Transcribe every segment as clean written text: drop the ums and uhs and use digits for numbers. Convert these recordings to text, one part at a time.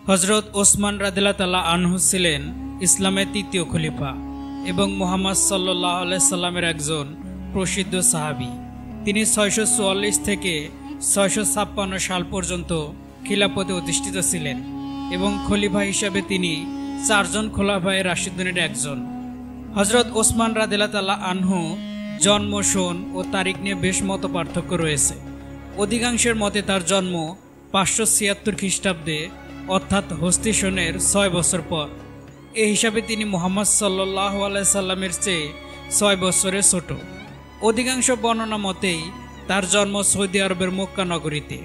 হজরত ওসমান রাদিয়াল্লাহু তাআলা আনহু ছিলেন ইসলামের তৃতীয় খলিফা এবং মুহাম্মদ সাল্লাল্লাহু আলাইহি সাল্লামের একজন প্রসিদ্ধ সাহাবী। তিনি 644 থেকে 656 সাল পর্যন্ত খিলাফতে অধিষ্ঠিত ছিলেন এবং খলিফা হিসাবে তিনি 4 জন খোলাফায়ে রাশিদুনের একজন। হজরত ওসমান রাদিয়াল্লাহু তাআলা আনহু জন্ম, সন ও তারিখ নিয়ে বেশ মত পার্থক্য রয়েছে। অধিকাংশের মতে তার জন্ম 576 খ্রিস্টাব্দে, অর্থাৎ হস্তি সনের 6 বছর পর। এই হিসাবে তিনি মুহাম্মদ সাল্লাল্লাহু আলাইহি সাল্লামের চেয়ে 6 বছরের ছোট। অধিকাংশ বর্ণনা মতেই তার জন্ম সৌদি আরবের মক্কা নগরীতে।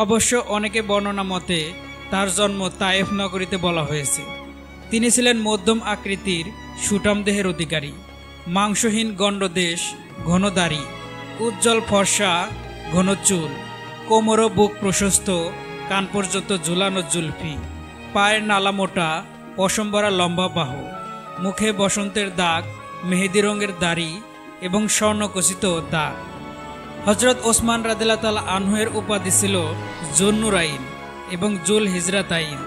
অবশ্য অনেকে বর্ণনা মতে তার জন্ম তায়েফ নগরীতে বলা হয়েছে। তিনি ছিলেন মধ্যম আকৃতির সুঠাম দেহের অধিকারী, মাংসহীন গণ্ডদেশ, ঘন দাড়ি, উজ্জ্বল ফর্সা ঘন চুল, কোমর ও বুক প্রশস্ত, কান পর্যন্ত ঝুলানো জুলফি, পায়ের নালা মোটা, পশম ভরা লম্বা বাহু, মুখে বসন্তের দাগ, মেহেদি রঙের দাড়ি এবং স্বর্ণখচিত দাগ। হজরত ওসমান রাদিয়াল্লাহু তাআলা আনহু-এর উপাধি ছিল জুন-নুরাইন এবং জুল হিজরাতাইন।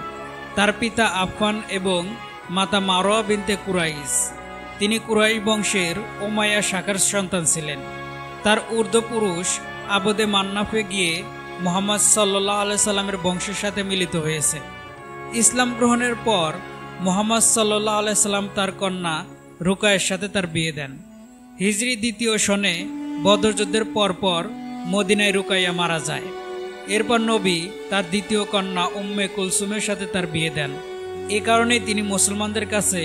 তার পিতা আফফান এবং মাতা মারওয়া বিনতে কুরাইশ। তিনি কুরাইশ বংশের উমাইয়া শাখার সন্তান ছিলেন। তার ঊর্ধ্বপুরুষ আবদে মান্নাফে গিয়ে মুহাম্মদ সাল্লাল্লাহু আলাইহি সাল্লামের বংশের সাথে মিলিত হয়েছে। ইসলাম গ্রহণের পর মুহাম্মদ সাল্লাল্লাহু আলাইহি সাল্লাম তার কন্যা রুকায়ের সাথে তার বিয়ে দেন। হিজরি 2য় সনে বদর যুদ্ধের পরপর মদিনায় রুকাইয়া মারা যায়। এরপর নবী তার দ্বিতীয় কন্যা উম্মে কুলসুমের সাথে তার বিয়ে দেন। এ কারণে তিনি মুসলমানদের কাছে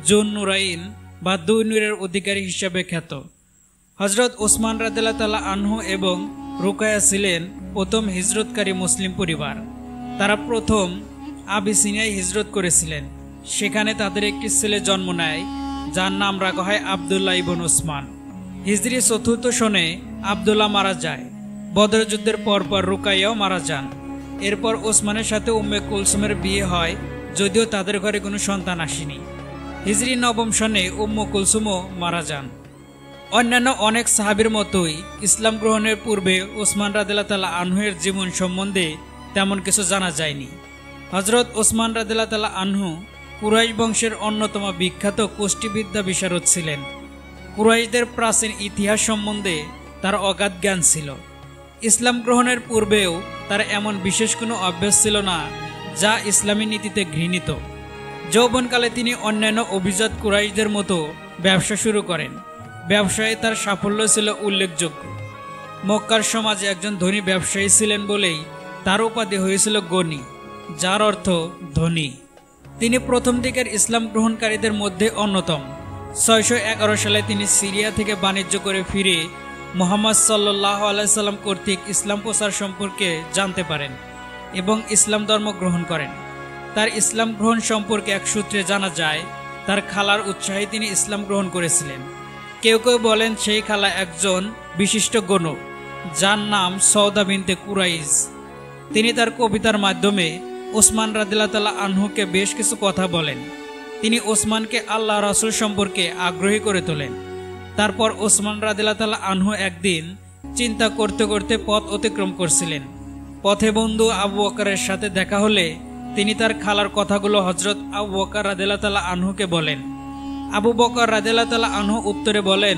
জুন-নুরাইন বা 2 নূরের অধিকারী হিসেবে খ্যাত। হজরত ওসমান রাদিয়াল্লাহু তাআলা আনহু এবং রুকায়া ছিলেন প্রথম হিজরতকারী মুসলিম পরিবার। তারা প্রথম আবিসিনিয়ায় হিজরত করেছিলেন। সেখানে তাদের একটি ছেলে জন্ম নেয়, যার নাম রাখা হয় আবদুল্লাহ ইবনে ওসমান। হিজরি 4র্থ সনে আবদুল্লাহ মারা যায়। বদর যুদ্ধের পরপর রুকাইয়াও মারা যান। এরপর ওসমানের সাথে উম্মে কুলসুমের বিয়ে হয়, যদিও তাদের ঘরে কোনো সন্তান আসেনি। হিজরি 9ম সনে উম্মে কুলসুমও মারা যান। অন্যান্য অনেক সাহাবীর মতোই ইসলাম গ্রহণের পূর্বে ওসমান রাদিয়াল্লাহু তাআলা আনহু-এর জীবন সম্বন্ধে তেমন কিছু জানা যায়নি। হজরত ওসমান রাদিয়াল্লাহু তাআলা আনহু কুরাইশ বংশের অন্যতম বিখ্যাত কুষ্টিবিদ্যা বিশারদ ছিলেন। কুরাইশদের প্রাচীন ইতিহাস সম্বন্ধে তার অগাধ জ্ঞান ছিল। ইসলাম গ্রহণের পূর্বেও তার এমন বিশেষ কোনো অভ্যাস ছিল না যা ইসলামী নীতিতে ঘৃণিত। যৌবনকালে তিনি অন্যান্য অভিজাত কুরাইশদের মতো ব্যবসা শুরু করেন। ব্যবসায়ে তার সাফল্য ছিল উল্লেখযোগ্য। মক্কার সমাজে একজন ধনী ব্যবসায়ী ছিলেন বলেই তার উপাধি হয়েছিল গনি, যার অর্থ ধনী। তিনি প্রথম দিকের ইসলাম গ্রহণকারীদের মধ্যে অন্যতম। 611 সালে তিনি সিরিয়া থেকে বাণিজ্য করে ফিরে মুহাম্মদ সাল্লাল্লাহু আলাইহি সাল্লাম কর্তৃক ইসলাম প্রচার সম্পর্কে জানতে পারেন এবং ইসলাম ধর্ম গ্রহণ করেন। তার ইসলাম গ্রহণ সম্পর্কে এক সূত্রে জানা যায়, তার খালার উৎসাহে তিনি ইসলাম গ্রহণ করেছিলেন। কেউ কেউ বলেন সেই খালা একজন বিশিষ্ট গণক, যার নাম সৌদা বিনতে কুরাইশ। তিনি তার কবিতার মাধ্যমে ওসমান রাদিয়াল্লাহু তাআলা আনহুকে বেশ কিছু কথা বলেন। তিনি ওসমানকে আল্লাহ রাসূল সম্পর্কে আগ্রহী করে তোলেন। তারপর ওসমান রাদিয়াল্লাহু তাআলা আনহু একদিন চিন্তা করতে করতে পথ অতিক্রম করছিলেন। পথে বন্ধু আবু বকরের সাথে দেখা হলে তিনি তার খালার কথাগুলো হযরত আবু বকর রাদিয়াল্লাহু তাআলা আনহুকে বলেন। আবু বকর রাদিয়াল্লাহু তাআলা আনহু উত্তরে বলেন,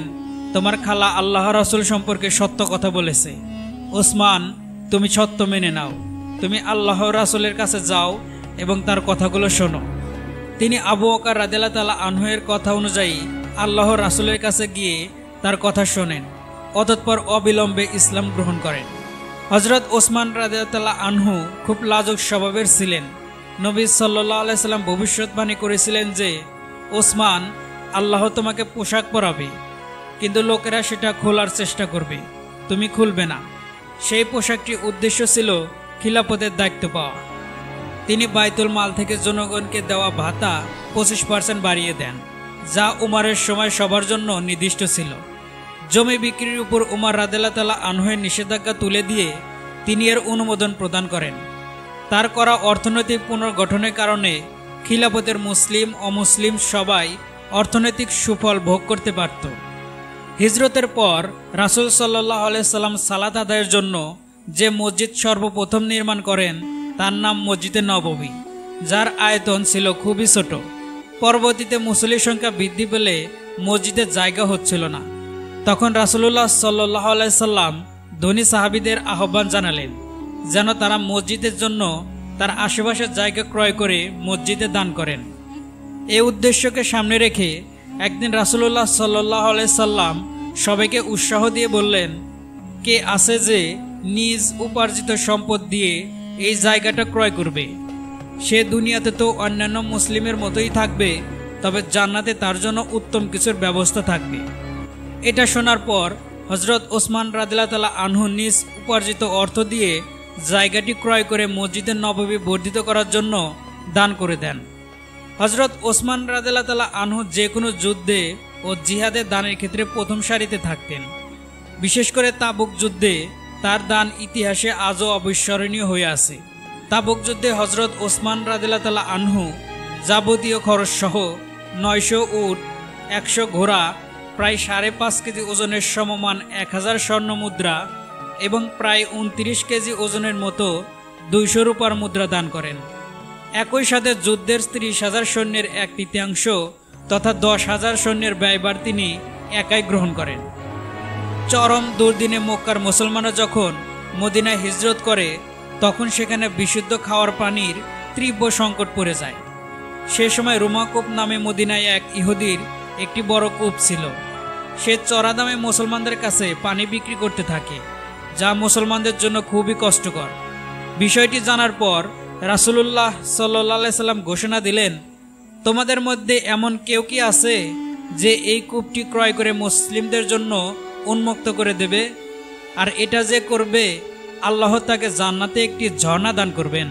তোমার খালা আল্লাহ রাসূল সম্পর্কে সত্য কথা বলেছে। ওসমান, তুমি সত্য মেনে নাও। তুমি আল্লাহ রাসূলের কাছে যাও এবং তার কথাগুলো শোনো। তিনি আবু বকর রাদিয়াল্লাহু তাআলা আনহু-এর কথা অনুযায়ী আল্লাহ রাসূলের কাছে গিয়ে তার কথা শোনেন। অতঃপর অবিলম্বে ইসলাম গ্রহণ করেন। হযরত ওসমান রাদিয়াল্লাহু তাআলা আনহু খুব লাজুক স্বভাবের ছিলেন। নবী সাল্লাল্লাহু আলাইহি সাল্লাম ভবিষ্যৎবাণী করেছিলেন যে, ওসমান, আল্লাহ তোমাকে পোশাক পরাবে, কিন্তু লোকেরা সেটা খোলার চেষ্টা করবে, তুমি খুলবে না। সেই পোশাকটির উদ্দেশ্য ছিল খিলাফতের দায়িত্ব পাওয়া। তিনি বাইতুল মাল থেকে জনগণকে দেওয়া ভাতা 25% বাড়িয়ে দেন, যা উমারের সময় সবার জন্য নির্দিষ্ট ছিল। জমি বিক্রির উপর উমার রাদিয়াল্লাহু তাআলা আনহু-এর নিষেধাজ্ঞা তুলে দিয়ে তিনি এর অনুমোদন প্রদান করেন। তার করা অর্থনৈতিক পুনর্গঠনের কারণে খিলাফতের মুসলিম অমুসলিম সবাই অর্থনৈতিক সুফল ভোগ করতে পারত। হিজরতের পর রাসূল সাল্লাল্লাহু আলাইহি সাল্লাম সালাত আদায়ের জন্য যে মসজিদ সর্বপ্রথম নির্মাণ করেন তার নাম মসজিদে নববী। যার আয়তন ছিল খুবই ছোট। পরবর্তীতে মুসল্লির সংখ্যা বৃদ্ধি পেলে মসজিদের জায়গা হচ্ছিল না। তখন রাসূলুল্লাহ সাল্লাল্লাহু আলাইহি সাল্লাম ধনী সাহাবীদের আহ্বান জানালেন যেন তারা মসজিদের জন্য তার আশেপাশের জায়গা ক্রয় করে মসজিদে দান করেন। এই উদ্দেশ্যকে সামনে রেখে একদিন রাসূলুল্লাহ সাল্লাল্লাহু আলাইহি সাল্লাম সবাইকে উৎসাহ দিয়ে বললেন, কে আছে যে নিজ উপার্জিত সম্পদ দিয়ে এই জায়গাটা ক্রয় করবে? সে দুনিয়াতে তো অন্যান্য মুসলিমের মতোই থাকবে, তবে জান্নাতে তার জন্য উত্তম কিছুর ব্যবস্থা থাকবে। এটা শোনার পর হযরত ওসমান রাদিয়াল্লাহু তাআলা আনহু নিজ উপার্জিত অর্থ দিয়ে জায়গাটি ক্রয় করে মসজিদে নববী বর্ধিত করার জন্য দান করে দেন। হযরত ওসমান রাদিয়াল্লাহু তাআলা আনহু যে কোনো যুদ্ধে ও জিহাদে দানের ক্ষেত্রে প্রথম সারিতে থাকতেন। বিশেষ করে তাবুক যুদ্ধে তার দান ইতিহাসে আজও অবিস্মরণীয় হয়ে আছে। তাবুক যুদ্ধে হযরত ওসমান রাদিয়াল্লাহু তাআলা আনহু যাবতীয় খরচ সহ 900 উট, 100 ঘোড়া, প্রায় 5.5 কেজি ওজনের সমমান 1000 স্বর্ণ মুদ্রা এবং প্রায় 29 কেজি ওজনের মতো 200 রূপার মুদ্রা দান করেন। একই সাথে যুদ্ধের 30,000 সৈন্যের 1/3 তথা 10,000 সৈন্যের ব্যয়ভার তিনি একাই গ্রহণ করেন। চরম দুর্দিনে মক্কার মুসলমানরা যখন মদিনায় হিজরত করে তখন সেখানে বিশুদ্ধ খাওয়ার পানির তীব্র সংকট পড়ে যায়। সে সময় রুমা কূপ নামে মদিনায় এক ইহুদির একটি বড় কূপ ছিল। সে চড়া দামে মুসলমানদের কাছে পানি বিক্রি করতে থাকে, যা মুসলমানদের জন্য খুবই কষ্টকর। বিষয়টি জানার পর রাসূলুল্লাহ সাল্লাল্লাহু আলাইহি সাল্লাম ঘোষণা দিলেন, তোমাদের মধ্যে এমন কেউ কি আছে যে এই কূপটি ক্রয় করে মুসলিমদের জন্য উন্মুক্ত করে দেবে? আর এটা যে করবে আল্লাহ তাকে জান্নাতে একটি ঝর্ণা দান করবেন।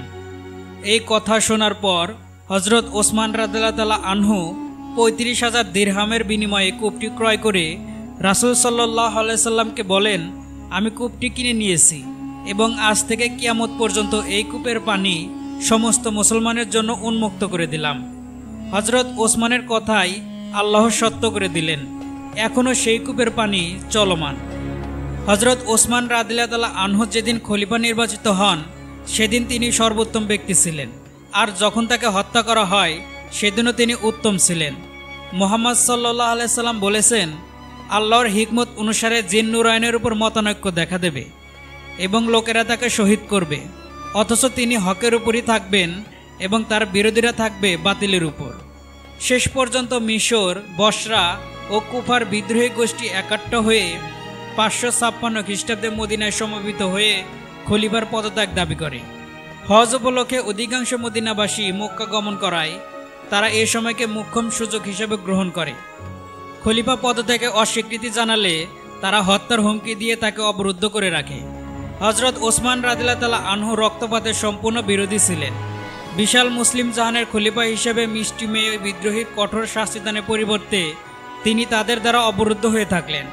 এই কথা শোনার পর হযরত ওসমান রাদিয়াল্লাহু তাআলা আনহু 35,000 দিরহামের বিনিময়ে কূপটি ক্রয় করে রাসূল সাল্লাল্লাহু আলাইহি সাল্লামকে বলেন, আমি কূপটি কিনে নিয়েছি এবং আজ থেকে কিয়ামত পর্যন্ত এই কূপের পানি সমস্ত মুসলমানের জন্য উন্মুক্ত করে দিলাম। হযরত ওসমানের কথাই আল্লাহ সত্য করে দিলেন, এখনও সেই কূপের পানি চলমান। হযরত ওসমান রাদিয়াল্লাহু তাআলা আনহু যেদিন খলিফা নির্বাচিত হন সেদিন তিনি সর্বোত্তম ব্যক্তি ছিলেন, আর যখন তাকে হত্যা করা হয় সেদিনও তিনি উত্তম ছিলেন। মুহাম্মদ সাল্লাল্লাহু আলাইহি সাল্লাম বলেছেন, আল্লাহর হিকমত অনুসারে জিন নুরায়নের উপর মতানৈক্য দেখা দেবে এবং লোকেরা তাকে শহীদ করবে, অথচ তিনি হকের উপরই থাকবেন এবং তার বিরোধীরা থাকবে বাতিলের উপর। শেষ পর্যন্ত মিশর, বসরা ও কুফার বিদ্রোহী গোষ্ঠী একাট্ট হয়ে 556 খ্রিস্টাব্দে মদিনায় সমবেত হয়ে খলিফার পদত্যাগ দাবি করে। হজ উপলক্ষে অধিকাংশ মদিনাবাসী মক্কা গমন করায় তারা এ সময়কে মোক্ষম সুযোগ হিসেবে গ্রহণ করে। খলিফা পদত্যাগে অস্বীকৃতি জানালে তারা হত্যার হুমকি দিয়ে তাকে অবরুদ্ধ করে রাখে। হযরত ওসমান রাদিয়াল্লাহু তাআলা আনহু রক্তপাতের সম্পূর্ণ বিরোধী ছিলেন। বিশাল মুসলিম জাহানের খলিফা হিসেবে মিষ্টি মেয়ে বিদ্রোহীর কঠোর শাস্তিদানের পরিবর্তে তিনি তাদের দ্বারা অবরুদ্ধ হয়ে থাকলেন।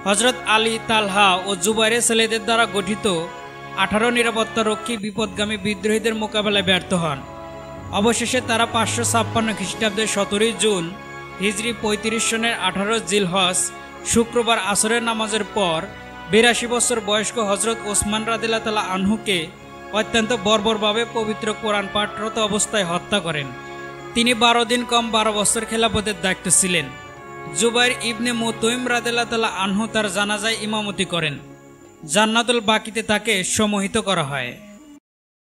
হযরত আলী, তালহা ও জুবাইরের ছেলেদের দ্বারা গঠিত 18 নিরাপত্তা রক্ষী বিপদগামী বিদ্রোহীদের মোকাবেলায় ব্যর্থ হন। অবশেষে তারা 556 খ্রিস্টাব্দের 17 জুন হিজরি 35 সনের 18 জিলহজ শুক্রবার আসরের নামাজের পর 82 বছর বয়স্ক হযরত ওসমান রাদিয়াল্লাহু তাআলা আনহুকে অত্যন্ত বর্বরভাবে পবিত্র কোরআন পাঠরত অবস্থায় হত্যা করেন। তিনি 12 দিন কম 12 বছর খেলাফতের দায়িত্ব ছিলেন। জুবাইর ইবনে মুতঈম রাদিয়াল্লাহু তাআলা আনহু তার জানাজায় ইমামতি করেন। জান্নাতুল বাকিতে তাকে সমাহিত করা হয়।